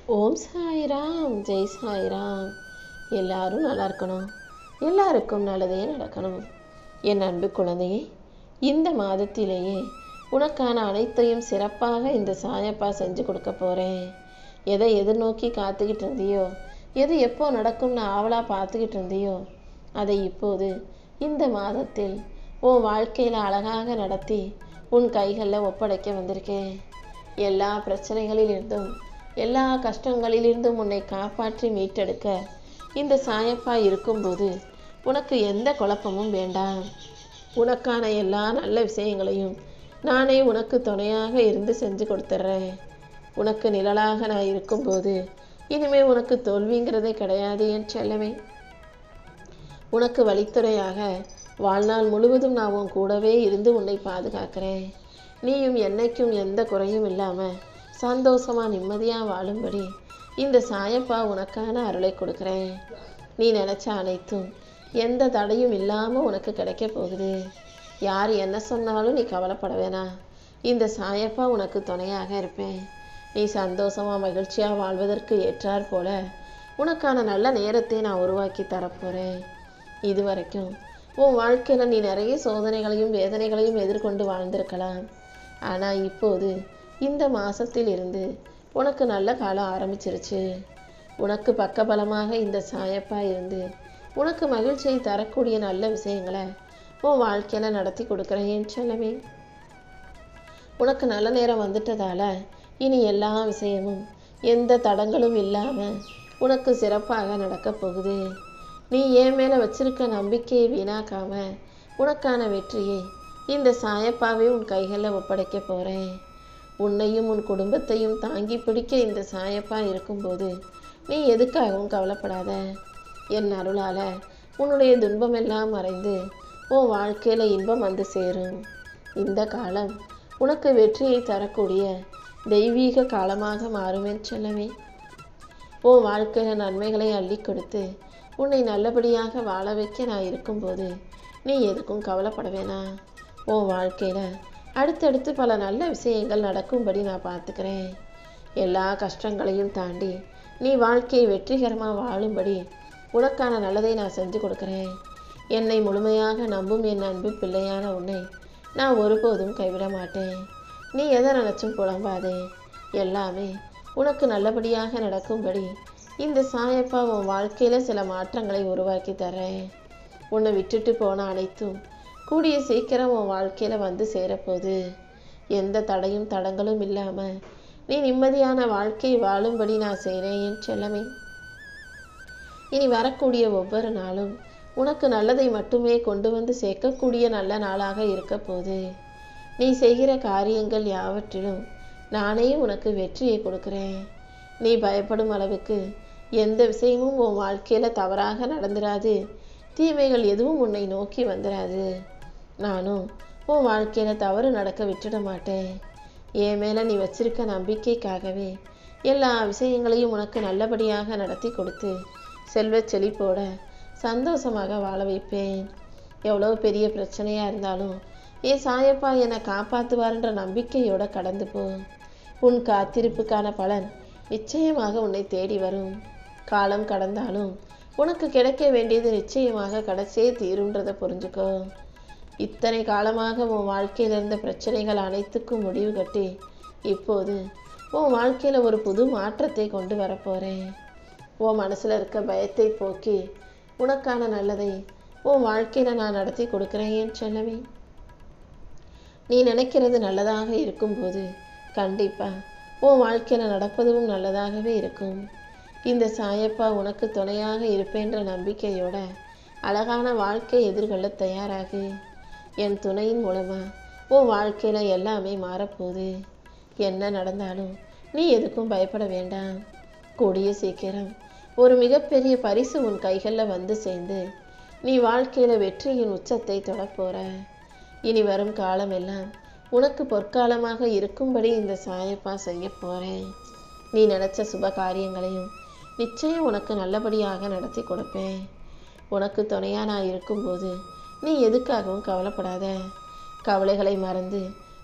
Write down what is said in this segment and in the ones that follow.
ஓம் சாய்ராம், ஜெய் சாய்ராம். எல்லாரும் நல்லா இருக்கணும், எல்லாருக்கும் நல்லதே நடக்கணும். என் அன்பு குழந்தையே, இந்த மாதத்திலேயே உனக்கான அனைத்தையும் சிறப்பாக இந்த சாயப்பா செஞ்சு கொடுக்க போகிறேன். எதை எதிர்நோக்கி காத்துக்கிட்டு இருந்தியோ, எது எப்போ நடக்கும்னு ஆவலாக பார்த்துக்கிட்டு இருந்தியோ, அதை இப்போது இந்த மாதத்தில் உன் வாழ்க்கையில் அழகாக நடத்தி உன் கைகளில் ஒப்படைக்க வந்திருக்கேன். எல்லா பிரச்சனைகளிலிருந்தும் எல்லா கஷ்டங்களிலிருந்தும் உன்னை காப்பாற்றி மீட்டெடுக்க இந்த சாயப்பா இருக்கும்போது உனக்கு எந்த குழப்பமும் வேண்டாம். உனக்கான எல்லா நல்ல விஷயங்களையும் நானே உனக்கு துணையாக இருந்து செஞ்சு கொடுத்துட்றேன். உனக்கு நிழலாக நான் இருக்கும்போது இனிமே உனக்கு தோல்விங்கிறதே கிடையாது என் செல்லமே. உனக்கு வழித்துறையாக வாழ்நாள் முழுவதும் நான் உன் கூடவே இருந்து உன்னை பாதுகாக்கிறேன். நீயும் என்னைக்கும் எந்த குறையும் இல்லாமல் சந்தோஷமாக நிம்மதியாக வாழும்படி இந்த சாயப்பா உனக்கான அருளை கொடுக்குறேன். நீ நினச்ச அனைத்தும் எந்த தடையும் இல்லாமல் உனக்கு கிடைக்க போகுது. யார் என்ன சொன்னாலும் நீ கவலைப்பட வேணாம். இந்த சாயப்பா உனக்கு துணையாக இருப்பேன். நீ சந்தோஷமாக மகிழ்ச்சியாக வாழ்வதற்கு ஏற்றாற் போல உனக்கான நல்ல நேரத்தை நான் உருவாக்கி தரப்போகிறேன். இது வரைக்கும் உன் வாழ்க்கையில் நீ நிறைய சோதனைகளையும் வேதனைகளையும் எதிர்கொண்டு வாழ்ந்திருக்கலாம். ஆனால் இப்போது இந்த மாதத்தில் இருந்து உனக்கு நல்ல காலம் ஆரம்பிச்சிருச்சு. உனக்கு பக்கபலமாக இந்த சாயப்பா இருந்து உனக்கு மகிழ்ச்சியை தரக்கூடிய நல்ல விஷயங்களை உன் வாழ்க்கையில் நடத்தி கொடுக்குறேன் செல்லமே. உனக்கு நல்ல நேரம் வந்துட்டதால இனி எல்லா விஷயமும் எந்த தடங்களும் இல்லாமல் உனக்கு சிறப்பாக நடக்க போகுது. நீ என் மேலே வச்சிருக்க நம்பிக்கையை வீணாக்காம உனக்கான வெற்றியை இந்த சாயப்பாவை உன் கைகளில் ஒப்படைக்க போகிறேன். உன்னையும் உன் குடும்பத்தையும் தாங்கி பிடிக்க இந்த சாயப்பா இருக்கும்போது நீ எதுக்காகவும் கவலைப்படாத. என் அருளால் உன்னுடைய துன்பமெல்லாம் மறைந்து உன் வாழ்க்கையில் இன்பம் வந்து சேரும். இந்த காலம் உனக்கு வெற்றியை தரக்கூடிய தெய்வீக காலமாக மாறுமென் செல்லவே. உன் வாழ்க்கையில் நன்மைகளை அள்ளி கொடுத்து உன்னை நல்லபடியாக வாழ வைக்க நான் இருக்கும்போது நீ எதுக்கும் கவலைப்பட வேணாம். உன் வாழ்க்கையில் அடுத்தடுத்து பல நல்ல விஷயங்கள் நடக்கும்படி நான் பார்த்துக்கிறேன். எல்லா கஷ்டங்களையும் தாண்டி நீ வாழ்க்கையை வெற்றிகரமாக வாழும்படி உனக்கான நல்லதை நான் செஞ்சு கொடுக்குறேன். என்னை முழுமையாக நம்பும் என் அன்பு பிள்ளையான உன்னை நான் ஒருபோதும் கைவிட மாட்டேன். நீ எதை நினச்சும் புலம்பாதே. எல்லாமே உனக்கு நல்லபடியாக நடக்கும்படி இந்த சாயப்பா உன் வாழ்க்கையில் சில மாற்றங்களை உருவாக்கி தரேன். உன்னை விட்டுட்டு போன அனைத்தும் கூடிய சீக்கிரம் உன் வாழ்க்கையில் வந்து சேரப்போகுது. எந்த தடையும் தடங்களும் இல்லாமல் நீ நிம்மதியான வாழ்க்கை வாழும்படி நான் செய்கிறேன் என் செல்லமே. இனி வரக்கூடிய ஒவ்வொரு நாளும் உனக்கு நல்லதை மட்டுமே கொண்டு வந்து சேர்க்கக்கூடிய நல்ல நாளாக இருக்க போகுது. நீ செய்கிற காரியங்கள் யாவற்றிலும் நானே உனக்கு வெற்றியை கொடுக்குறேன். நீ பயப்படும் அளவுக்கு எந்த விஷயமும் உன் வாழ்க்கையில் தவறாக நடந்துராது. தீமைகள் எதுவும் உன்னை நோக்கி வந்துடாது. நானும் உன் வாழ்க்கையில் தவறு நடக்க விட்டுட மாட்டேன். என் மேலே நீ வச்சிருக்க நம்பிக்கைக்காகவே எல்லா விஷயங்களையும் உனக்கு நல்லபடியாக நடத்தி கொடுத்து செல்வ செழிப்போட சந்தோஷமாக வாழ வைப்பேன். எவ்வளோ பெரிய பிரச்சனையாக இருந்தாலும் என் சாயப்பா என்னை காப்பாற்றுவார்ன்ற நம்பிக்கையோட கடந்து போ. உன் காத்திருப்புக்கான பலன் நிச்சயமாக உன்னை தேடி வரும். காலம் கடந்தாலும் உனக்கு கிடைக்க வேண்டியது நிச்சயமாக கிடைச்சே தீருன்றதை புரிஞ்சுக்கோ. இத்தனை காலமாக உன் வாழ்க்கையில் இருந்த பிரச்சனைகள் அனைத்துக்கும் முடிவு கட்டி இப்போது உன் வாழ்க்கையில் ஒரு புது மாற்றத்தை கொண்டு வரப்போகிறேன். உன் மனசில் இருக்க பயத்தை போக்கி உனக்கான நல்லதை உன் வாழ்க்கையில் நான் நடத்தி கொடுக்குறேன் என் செல்லவே. நீ நினைக்கிறது நல்லதாக இருக்கும்போது கண்டிப்பாக உன் வாழ்க்கையில் நடப்பதும் நல்லதாகவே இருக்கும். இந்த சாயப்பா உனக்கு துணையாக இருப்பேன்ற நம்பிக்கையோட அழகான வாழ்க்கை எதிர்கொள்ள தயாராகு. என் துணையின் மூலமாக உன் வாழ்க்கையில் எல்லாமே மாறப்போகுது. என்ன நடந்தாலும் நீ எதுக்கும் பயப்பட வேண்டாம். கூடிய சீக்கிரம் ஒரு மிகப்பெரிய பரிசு உன் கைகளில் வந்து சேர்ந்து நீ வாழ்க்கையில் வெற்றியின் உச்சத்தை தொடப்போற. இனி வரும் காலமெல்லாம் உனக்கு பொற்காலமாக இருக்கும்படி இந்த சாயப்பா செய்ய போகிறேன். நீ நினச்ச சுப காரியங்களையும் நிச்சயம் உனக்கு நல்லபடியாக நடத்தி கொடுப்பேன். உனக்கு துணையாக நான் இருக்கும்போது நீ எதுக்காகவும் கவலைப்படாத. கவலைகளை மறந்து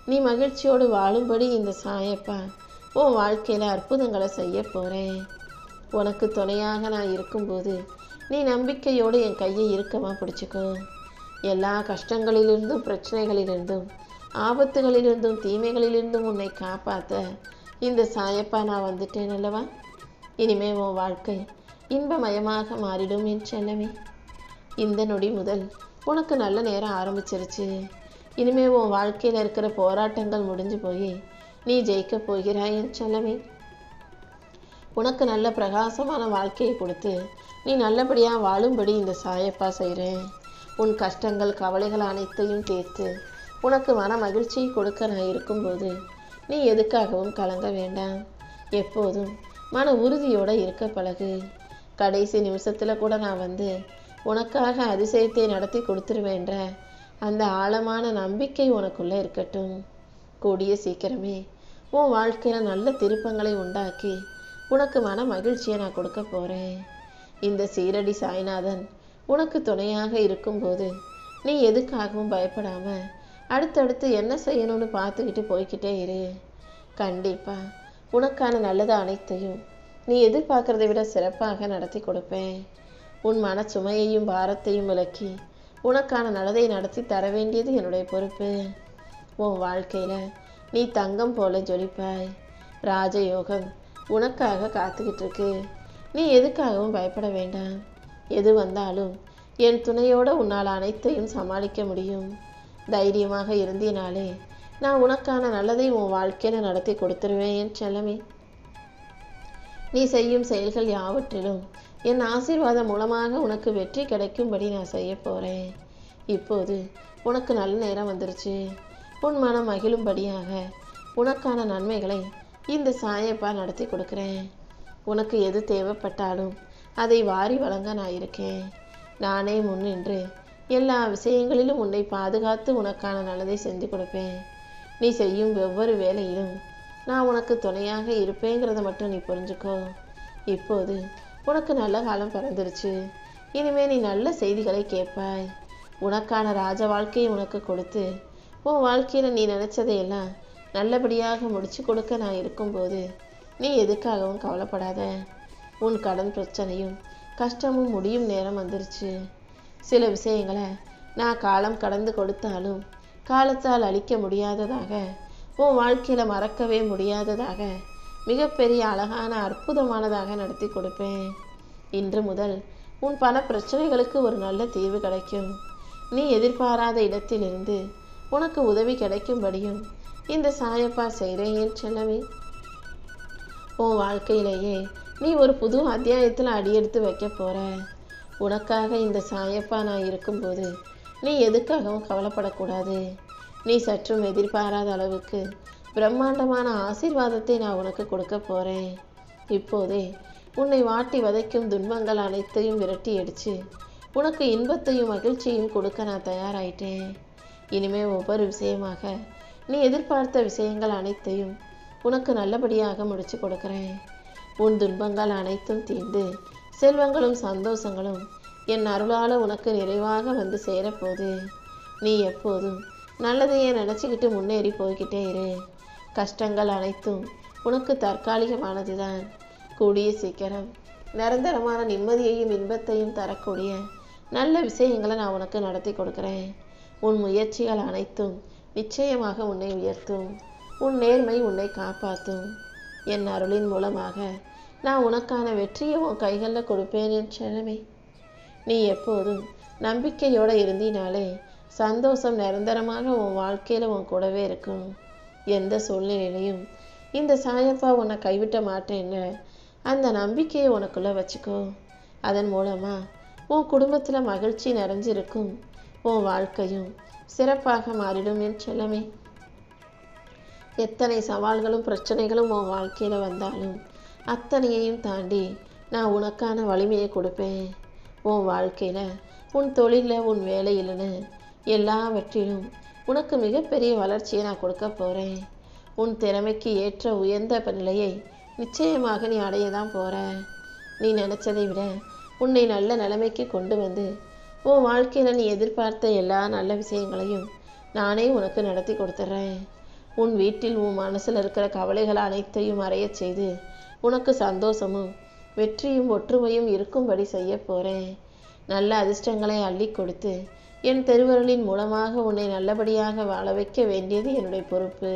நீ மகிழ்ச்சியோடு வாழும்படி இந்த சாயப்பா உன் வாழ்க்கையில் அற்புதங்களை செய்ய போகிறேன். உனக்கு துணையாக நான் இருக்கும்போது நீ நம்பிக்கையோடு என் கையை இறுக்கமாக பிடிச்சிக்கோ. எல்லா கஷ்டங்களிலிருந்தும் பிரச்சனைகளிலிருந்தும் ஆபத்துகளிலிருந்தும் தீமைகளிலிருந்தும் உன்னை காப்பாற்ற இந்த சாயப்பா நான் வந்துட்டேன் அல்லவா? இனிமே உன் வாழ்க்கை இன்பமயமாக மாறிடும் என் செல்லமே. இந்த நொடி முதல் உனக்கு நல்ல நேரம் ஆரம்பிச்சிருச்சு. இனிமே உன் வாழ்க்கையில் இருக்கிற போராட்டங்கள் முடிஞ்சு போய் நீ ஜெயிக்க போகிறாய் என் செல்லமே. உனக்கு நல்ல பிரகாசமான வாழ்க்கையை கொடுத்து நீ நல்லபடியாக வாழும்படி இந்த சாயப்பா செய்கிறேன். உன் கஷ்டங்கள் கவலைகள் அனைத்தையும் தீர்த்து உனக்கு மன மகிழ்ச்சியை கொடுக்க நான் இருக்கும்போது நீ எதுக்காகவும் கலங்க வேண்டாம். எப்போதும் மன உறுதியோடு இருக்க பழகு. கடைசி நிமிஷத்தில் கூட நான் வந்து உனக்காக அதிசயத்தை நடத்தி கொடுத்துருவேன்ற அந்த ஆழமான நம்பிக்கை உனக்குள்ளே இருக்கட்டும். கூடிய சீக்கிரமே உன் வாழ்க்கையில் நல்ல திருப்பங்களை உண்டாக்கி உனக்கு மன மகிழ்ச்சியை நான் கொடுக்க போகிறேன். இந்த சீரடி சாய்நாதன் உனக்கு துணையாக இருக்கும்போது நீ எதுக்காகவும் பயப்படாமல் அடுத்தடுத்து என்ன செய்யணும்னு பார்த்துக்கிட்டு போய்கிட்டே இரு. கண்டிப்பாக உனக்கான நல்லது அனைத்தையும் நீ எதிர்பார்க்கறதை விட சிறப்பாக நடத்தி கொடுப்பேன். உன் மன சுமையையும் பாரத்தையும் விலக்கி உனக்கான நல்லதை நடத்தி தர வேண்டியது என்னுடைய பொறுப்பு. உன் வாழ்க்கையில் நீ தங்கம் போல ஜொலிப்பாய். ராஜயோகம் உனக்காக காத்துக்கிட்டு இருக்கு. நீ எதுக்காகவும் பயப்பட வேண்டாம். எது வந்தாலும் என் துணையோடு உன்னால் அனைத்தையும் சமாளிக்க முடியும். தைரியமாக இருந்தினாலே நான் உனக்கான நல்லதை உன் வாழ்க்கையில் நடத்தி கொடுத்துருவேன் என் செல்லமே. நீ செய்யும் செயல்கள் யாவற்றிலும் என் ஆசீர்வாதம் மூலமாக உனக்கு வெற்றி கிடைக்கும்படி நான் செய்ய போகிறேன். இப்போது உனக்கு நல்ல நேரம் வந்துருச்சு. உன் மனம் மகிழும்படியாக உனக்கான நன்மைகளை இந்த சாயப்பா நடத்தி கொடுக்குறேன். உனக்கு எது தேவைப்பட்டாலும் அதை வாரி வழங்க நான் இருக்கேன். நானே முன்னின்று எல்லா விஷயங்களிலும் உன்னை பாதுகாத்து உனக்கான நல்லதை செஞ்சு கொடுப்பேன். நீ செய்யும் ஒவ்வொரு வேலையிலும் நான் உனக்கு துணையாக இருப்பேங்கிறத மட்டும் நீ புரிஞ்சுக்கோ. இப்போது உனக்கு நல்ல காலம் பிறந்துருச்சு. இனிமேல் நீ நல்ல செய்திகளை கேட்பாய். உனக்கான ராஜ வாழ்க்கையை உனக்கு கொடுத்து உன் வாழ்க்கையில் நீ நினச்சதையெல்லாம் நல்லபடியாக முடிச்சு கொடுக்க நான் இருக்கும்போது நீ எதுக்காகவும் கவலைப்படாத. உன் கடன் பிரச்சனையும் கஷ்டமும் முடியும் நேரம் வந்துருச்சு. சில விஷயங்களை நான் காலம் கடந்து கொடுத்தாலும் காலத்தால் அழிக்க முடியாததாக, உன் வாழ்க்கையில் மறக்கவே முடியாததாக, மிகப்பெரிய அழகான அற்புதமானதாக நடத்தி கொடுப்பேன். இன்று முதல் உன் பல பிரச்சனைகளுக்கு ஒரு நல்ல தீர்வு கிடைக்கும். நீ எதிர்பாராத இடத்திலிருந்து உனக்கு உதவி கிடைக்கும்படியும் இந்த சாயப்பா செய்கிறேன் என் செல்லமே. உன் வாழ்க்கையிலேயே நீ ஒரு புது அத்தியாயத்தில் அடியெடுத்து வைக்க போகிற. உனக்காக இந்த சாயப்பா நான் இருக்கும்போது நீ எதுக்காகவும் கவலைப்படக்கூடாது. நீ சற்றும் எதிர்பாராத அளவுக்கு பிரம்மாண்டமான ஆசீர்வாதத்தை நான் உனக்கு கொடுக்க போகிறேன். இப்போதே உன்னை வாட்டி வதைக்கும் துன்பங்கள் அனைத்தையும் விரட்டி அடித்து உனக்கு இன்பத்தையும் மகிழ்ச்சியும் கொடுக்க நான் தயாராயிட்டேன். இனிமே ஒவ்வொரு விஷயமாக நீ எதிர்பார்த்த விஷயங்கள் அனைத்தையும் உனக்கு நல்லபடியாக முடிச்சு கொடுக்குறேன். உன் துன்பங்கள் அனைத்தும் தீர்ந்து செல்வங்களும் சந்தோஷங்களும் என் அருளால் உனக்கு நிறைவாக வந்து சேரப்போது. நீ எப்போதும் நல்லதையே நினச்சிக்கிட்டு முன்னேறி போய்கிட்டே இரு. கஷ்டங்கள் அனைத்தும் உனக்கு தற்காலிகமானது தான். கூடிய சீக்கிரம் நிரந்தரமான நிம்மதியையும் இன்பத்தையும் தரக்கூடிய நல்ல விஷயங்களை நான் உனக்கு நடத்தி கொடுக்குறேன். உன் முயற்சிகள் அனைத்தும் நிச்சயமாக உன்னை உயர்த்தும். உன் நேர்மை உன்னை காப்பாற்றும். என் அருளின் மூலமாக நான் உனக்கான வெற்றியை உன் கைகளில் கொடுப்பேன் என் செல்லமே. நீ எப்போதும் நம்பிக்கையோடு இருந்தினாலே சந்தோஷம் நிரந்தரமாக உன் வாழ்க்கையில் உன் கூடவே இருக்கும். எந்த சூழ்நிலையிலையும் இந்த சாயப்பா உன்னை கைவிட்ட மாட்டேன்னு அந்த நம்பிக்கையை உனக்குள்ளே வச்சுக்கோ. அதன் மூலமாக உன் குடும்பத்தில் மகிழ்ச்சி நிறைஞ்சிருக்கும். உன் வாழ்க்கையும் சிறப்பாக மாறிடும் என் செல்லமே. எத்தனை சவால்களும் பிரச்சனைகளும் உன் வாழ்க்கையில் வந்தாலும் அத்தனையையும் தாண்டி நான் உனக்கான வலிமையை கொடுப்பேன். உன் வாழ்க்கையில், உன் தொழிலில், உன் வேலையில்னு எல்லாவற்றிலும் உனக்கு மிகப்பெரிய வளர்ச்சியை நான் கொடுக்க போகிறேன். உன் திறமைக்கு ஏற்ற உயர்ந்த நிலையை நிச்சயமாக நீ அடைய தான் போகிற. நீ நினச்சதை விட உன்னை நல்ல நிலைமைக்கு கொண்டு வந்து உன் வாழ்க்கையில் நீ எதிர்பார்த்த எல்லா நல்ல விஷயங்களையும் நானே உனக்கு நடத்தி கொடுத்துட்றேன். உன் வீட்டில் உன் மனசில் இருக்கிற கவலைகள் அனைத்தையும் மறையச் செய்து உனக்கு சந்தோஷமும் வெற்றியும் ஒற்றுமையும் இருக்கும்படி செய்ய போகிறேன். நல்ல அதிர்ஷ்டங்களை அள்ளி கொடுத்து என் திருவருளின் மூலமாக உன்னை நல்லபடியாக வாழ வைக்க வேண்டியது என்னுடைய பொறுப்பு.